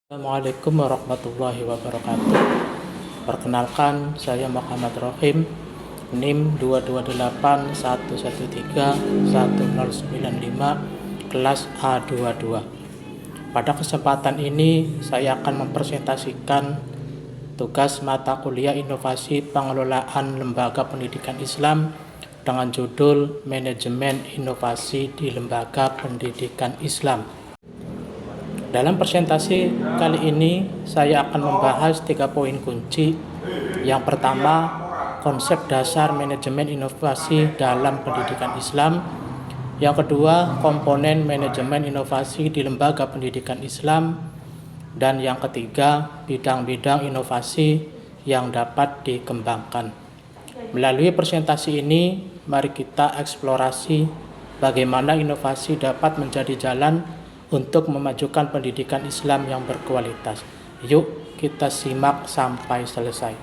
Assalamualaikum warahmatullahi wabarakatuh. Perkenalkan, saya Muhammad Rohim, NIM 22811311095, kelas A22. Pada kesempatan ini, saya akan mempresentasikan tugas mata kuliah Inovasi Pengelolaan Lembaga Pendidikan Islam dengan judul Manajemen Inovasi di Lembaga Pendidikan Islam. Dalam presentasi kali ini, saya akan membahas 3 poin kunci. Yang pertama, konsep dasar manajemen inovasi dalam pendidikan Islam. Yang kedua, komponen manajemen inovasi di lembaga pendidikan Islam. Dan yang ketiga, bidang-bidang inovasi yang dapat dikembangkan. Melalui presentasi ini, mari kita eksplorasi bagaimana inovasi dapat menjadi jalan untuk memajukan pendidikan Islam yang berkualitas. Yuk kita simak sampai selesai.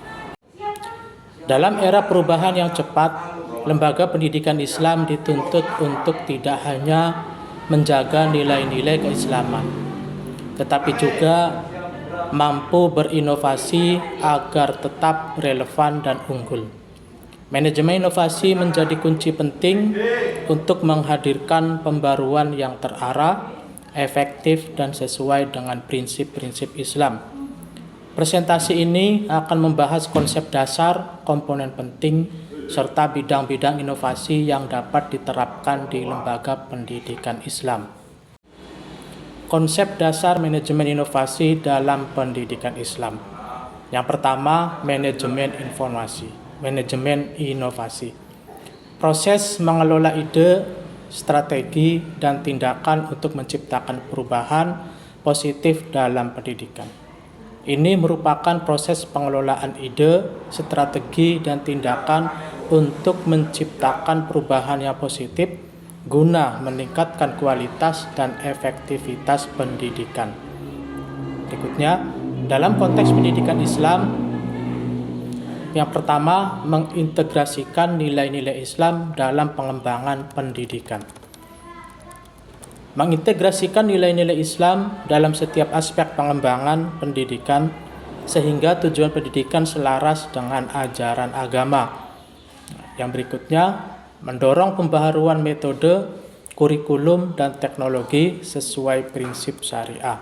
Dalam era perubahan yang cepat, lembaga pendidikan Islam dituntut untuk tidak hanya menjaga nilai-nilai keislaman, tetapi juga mampu berinovasi agar tetap relevan dan unggul. Manajemen inovasi menjadi kunci penting untuk menghadirkan pembaruan yang terarah, efektif, dan sesuai dengan prinsip-prinsip Islam. Presentasi ini akan membahas konsep dasar, komponen penting, serta bidang-bidang inovasi yang dapat diterapkan di lembaga pendidikan Islam. Konsep dasar manajemen inovasi dalam pendidikan Islam. Yang pertama, manajemen inovasi. Proses mengelola ide, strategi, dan tindakan untuk menciptakan perubahan positif dalam pendidikan. Ini merupakan proses pengelolaan ide, strategi, dan tindakan untuk menciptakan perubahan yang positif guna meningkatkan kualitas dan efektivitas pendidikan. Berikutnya, dalam konteks pendidikan Islam, yang pertama, mengintegrasikan nilai-nilai Islam dalam pengembangan pendidikan. Mengintegrasikan nilai-nilai Islam dalam setiap aspek pengembangan pendidikan sehingga tujuan pendidikan selaras dengan ajaran agama. Yang berikutnya, mendorong pembaharuan metode, kurikulum, dan teknologi sesuai prinsip syariah.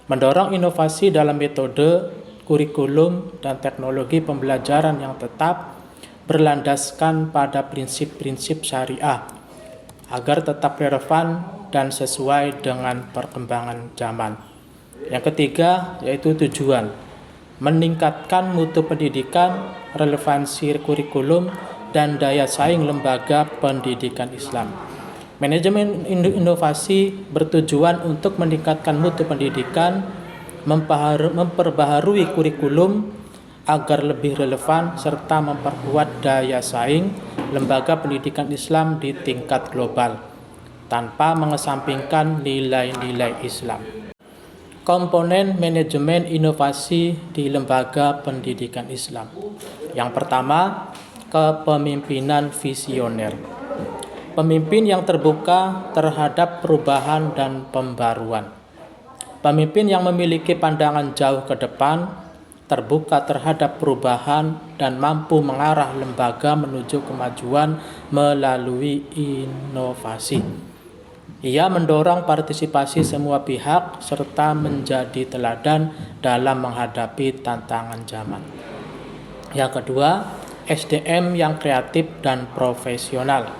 Mendorong inovasi dalam metode, kurikulum, dan teknologi pembelajaran yang tetap berlandaskan pada prinsip-prinsip syariah agar tetap relevan dan sesuai dengan perkembangan zaman. Yang ketiga, yaitu tujuan meningkatkan mutu pendidikan, relevansi kurikulum, dan daya saing lembaga pendidikan Islam. Manajemen inovasi bertujuan untuk meningkatkan mutu pendidikan, memperbaharui kurikulum agar lebih relevan, serta memperkuat daya saing lembaga pendidikan Islam di tingkat global tanpa mengesampingkan nilai-nilai Islam. Komponen manajemen inovasi di lembaga pendidikan Islam. Yang pertama, kepemimpinan visioner. Pemimpin yang terbuka terhadap perubahan dan pembaruan. Pemimpin yang memiliki pandangan jauh ke depan, terbuka terhadap perubahan, dan mampu mengarah lembaga menuju kemajuan melalui inovasi. Ia mendorong partisipasi semua pihak serta menjadi teladan dalam menghadapi tantangan zaman. Yang kedua, SDM yang kreatif dan profesional.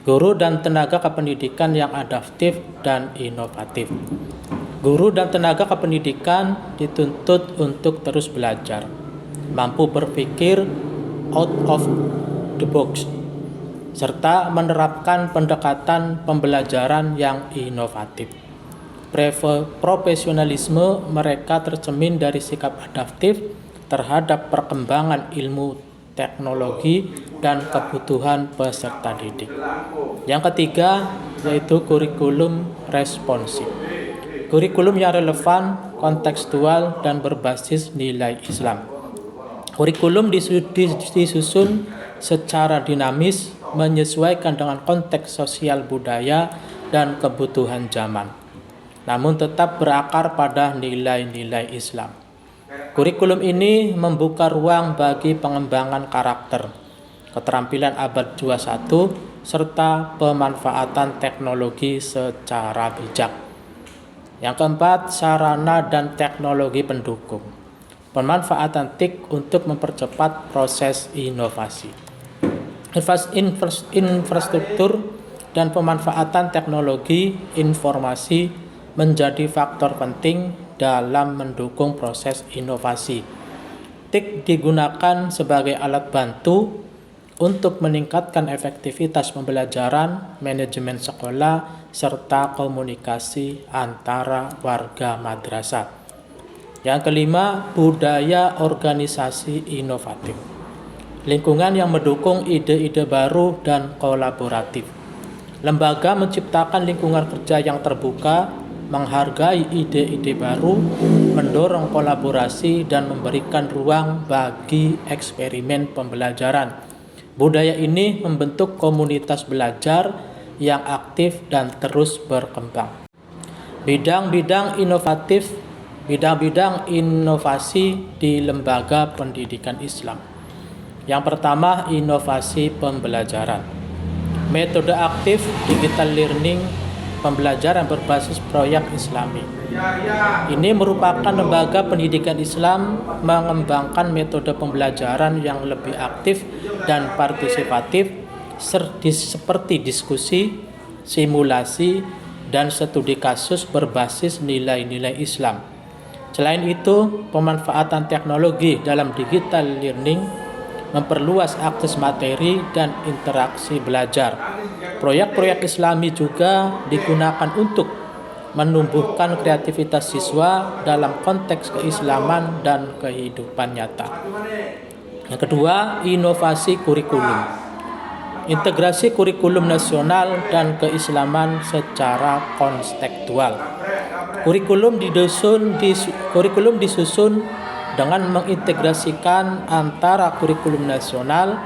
Guru dan tenaga kependidikan yang adaptif dan inovatif. Guru dan tenaga kependidikan dituntut untuk terus belajar, mampu berpikir out of the box, serta menerapkan pendekatan pembelajaran yang inovatif. Profesionalisme mereka tercermin dari sikap adaptif terhadap perkembangan ilmu, teknologi, dan kebutuhan peserta didik. Yang ketiga, yaitu kurikulum responsif. Kurikulum yang relevan, kontekstual, dan berbasis nilai Islam. Kurikulum disusun secara dinamis, menyesuaikan dengan konteks sosial budaya dan kebutuhan zaman. namun tetap berakar pada nilai-nilai Islam. Kurikulum ini membuka ruang bagi pengembangan karakter, keterampilan abad 21, serta pemanfaatan teknologi secara bijak. Yang keempat, sarana dan teknologi pendukung. Pemanfaatan TIK untuk mempercepat proses inovasi. Infrastruktur dan pemanfaatan teknologi informasi menjadi faktor penting dalam mendukung proses inovasi. TIK digunakan sebagai alat bantu untuk meningkatkan efektivitas pembelajaran, manajemen sekolah, serta komunikasi antara warga madrasah. Yang kelima, budaya organisasi inovatif. Lingkungan yang mendukung ide-ide baru dan kolaboratif. Lembaga menciptakan lingkungan kerja yang terbuka, menghargai ide-ide baru, mendorong kolaborasi, dan memberikan ruang bagi eksperimen pembelajaran. Budaya ini membentuk komunitas belajar yang aktif dan terus berkembang. Bidang-bidang inovasi di lembaga pendidikan Islam. Yang pertama, inovasi pembelajaran. Metode aktif digital learning, pembelajaran berbasis proyek Islami. Ini merupakan lembaga pendidikan Islam mengembangkan metode pembelajaran yang lebih aktif dan partisipatif seperti diskusi, simulasi, dan studi kasus berbasis nilai-nilai Islam. Selain itu, pemanfaatan teknologi dalam digital learning memperluas akses materi dan interaksi belajar. Proyek-proyek Islami juga digunakan untuk menumbuhkan kreativitas siswa dalam konteks keislaman dan kehidupan nyata. Yang kedua, inovasi kurikulum. Integrasi kurikulum nasional dan keislaman secara kontekstual. Kurikulum disusun dengan mengintegrasikan antara kurikulum nasional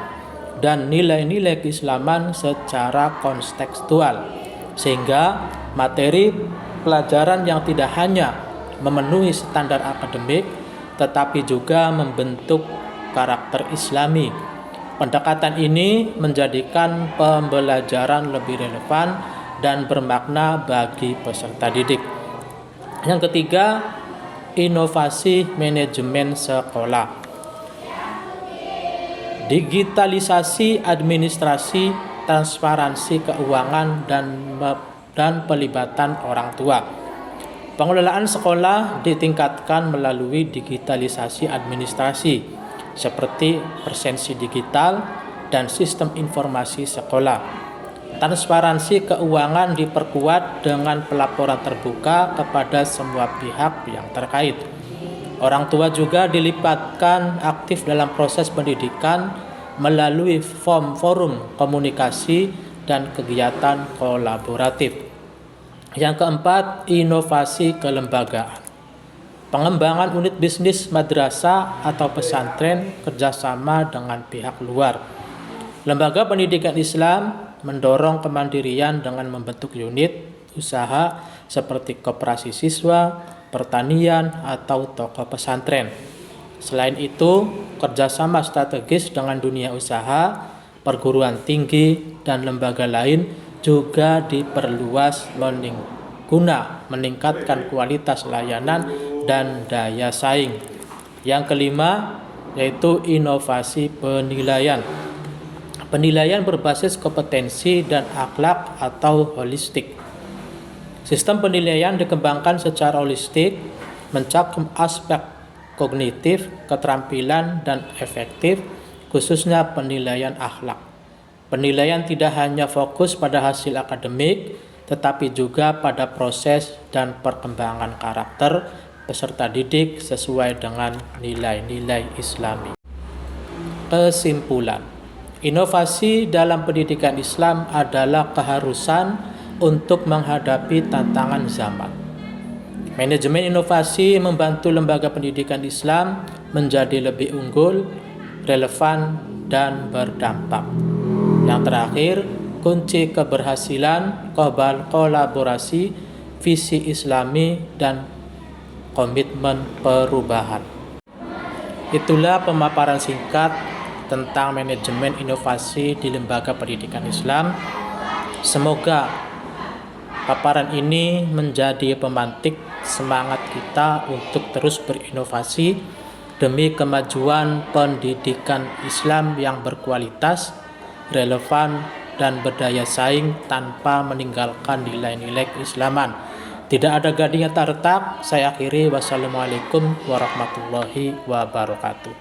dan nilai-nilai keislaman secara kontekstual, sehingga materi pelajaran yang tidak hanya memenuhi standar akademik, tetapi juga membentuk karakter Islami. Pendekatan ini menjadikan pembelajaran lebih relevan dan bermakna bagi peserta didik. Yang ketiga, inovasi manajemen sekolah. Digitalisasi administrasi, transparansi keuangan, dan pelibatan orang tua. Pengelolaan sekolah ditingkatkan melalui digitalisasi administrasi seperti presensi digital dan sistem informasi sekolah. Transparansi keuangan diperkuat dengan pelaporan terbuka kepada semua pihak yang terkait. Orang tua juga dilibatkan aktif dalam proses pendidikan melalui forum komunikasi dan kegiatan kolaboratif. Yang keempat, inovasi kelembagaan. Pengembangan unit bisnis madrasah atau pesantren kerjasama dengan pihak luar. Lembaga pendidikan Islam mendorong kemandirian dengan membentuk unit usaha seperti koperasi siswa, pertanian, atau toko pesantren. Selain itu, kerjasama strategis dengan dunia usaha, perguruan tinggi, dan lembaga lain juga diperluas guna meningkatkan kualitas layanan dan daya saing. Yang kelima, yaitu inovasi penilaian. Penilaian berbasis kompetensi dan akhlak atau holistik. Sistem penilaian dikembangkan secara holistik, mencakup aspek kognitif, keterampilan, dan efektif, khususnya penilaian akhlak. Penilaian tidak hanya fokus pada hasil akademik, tetapi juga pada proses dan perkembangan karakter peserta didik sesuai dengan nilai-nilai Islami. Kesimpulan, inovasi dalam pendidikan Islam adalah keharusan untuk menghadapi tantangan zaman. Manajemen inovasi membantu lembaga pendidikan Islam menjadi lebih unggul, relevan, dan berdampak. Yang terakhir, kunci keberhasilan kolaborasi visi Islami, dan komitmen perubahan. Itulah pemaparan singkat tentang manajemen inovasi di lembaga pendidikan Islam. Semoga paparan ini menjadi pemantik semangat kita untuk terus berinovasi demi kemajuan pendidikan Islam yang berkualitas, relevan, dan berdaya saing tanpa meninggalkan nilai-nilai keislaman. Tidak ada gading yang tak retak. Saya akhiri. Wassalamualaikum warahmatullahi wabarakatuh.